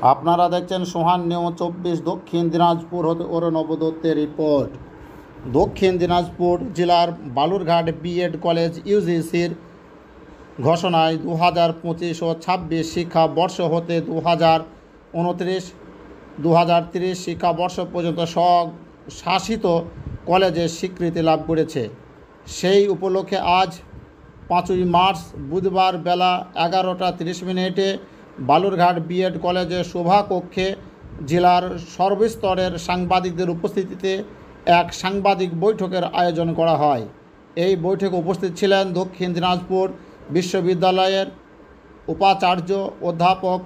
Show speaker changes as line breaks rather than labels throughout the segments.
আপনারা দেখছেন সোহান নিউজ 24 দক্ষিণ দিনাজপুর হতে অরুণব দত্তের রিপোর্ট। দক্ষিণ দিনাজপুর জেলার বালুরঘাট বিএড কলেজ ইউজিসির ঘোষণায় 2025 ও 26 শিক্ষাবর্ষ হতে 2029-2030 শিক্ষাবর্ষ পর্যন্ত শাসিত কলেজের স্বীকৃতি লাভ করেছে। সেই উপলক্ষে আজ 5ই মার্চ বুধবার বেলা 11টা 30 বালুরঘাট বিএড কলেজের সভাকক্ষে জেলার সর্বস্তরের সাংবাদিকদের উপস্থিতিতে এক সাংবাদিক বৈঠকের আয়োজন করা হয়। এই বৈঠকে উপস্থিত ছিলেন দক্ষিণ দিনাজপুর বিশ্ববিদ্যালয়ের উপাচার্য অধ্যাপক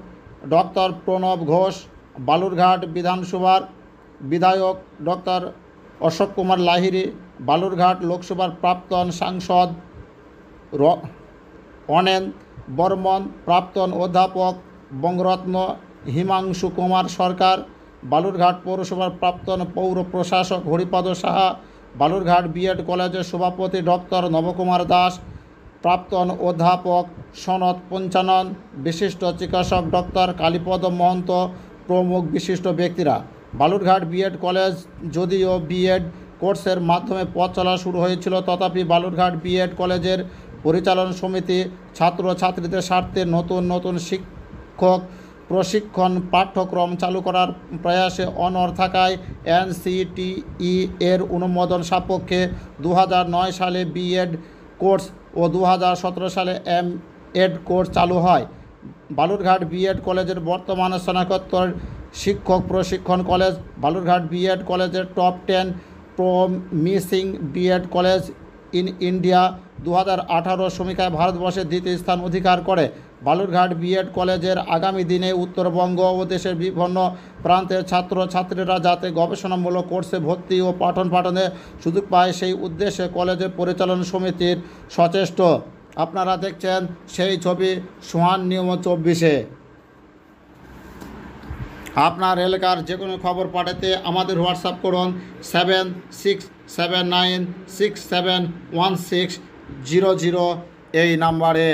ডক্টর প্রণব ঘোষ, বালুরঘাট বিধানসভার বিধায়ক ডক্টর অশোক কুমার লাহিড়ী, বালুরঘাট লোকসভার প্রাক্তন সাংসদ অনেন বর্মন, প্রাক্তন অধ্যাপক বঙ্গরত্ন হিমাংশু কুমার সরকার, বালুরঘাট পৌরসভার প্রাক্তন পৌর প্রশাসক হরিপদ সাহা, বালুরঘাট বিএড কলেজের সভাপতি ডক্টর নবকুমার দাস, প্রাক্তন অধ্যাপক সনৎ পঞ্চানন, বিশিষ্ট চিকিৎসক ডক্টর কালীপদ মহন্ত প্রমুখ বিশিষ্ট ব্যক্তিরা। বালুরঘাট বিএড কলেজ যদিও বিএড কোর্সের মাধ্যমে পথ চলা শুরু হয়েছিল, তথাপি বালুরঘাট বিএড কলেজের পরিচালন সমিতি ছাত্রছাত্রীদের স্বার্থে নতুন শিক্ষক প্রশিক্ষণ পাঠ্যক্রম চালু করার প্রয়াসে অনড় থাকায় NCTE এর অনুমোদন সাপেক্ষে 2009 সালে বিএড কোর্স ও 2017 সালে MEd কোর্স চালু হয়। বালুরঘাট বিএড কলেজের বর্তমানে স্নাতকোত্তর শিক্ষক প্রশিক্ষণ কলেজ। বালুরঘাট বিএড কলেজের top 10 promising B Ed college in India 2018 সমীক্ষায় ভারতবর্ষের দ্বিতীয় স্থান অধিকার করে। বালুরঘাট বিএড কলেজের আগামী দিনে উত্তরবঙ্গ ও দেশের বিভিন্ন প্রান্তের ছাত্রছাত্রীরা যাতে গবেষণামূলক কোর্সে ভর্তি ও পাঠনে সুযোগ পায়, সেই উদ্দেশ্যে কলেজের পরিচালনা সমিতির সচেষ্ট। আপনারা দেখছেন সেই ছবি সোহান নিউজ 24-এ। আপনার এলাকার যে কোনো খবর পাঠাতে আমাদের হোয়াটসঅ্যাপ করুন 7679671600 এই নাম্বারে।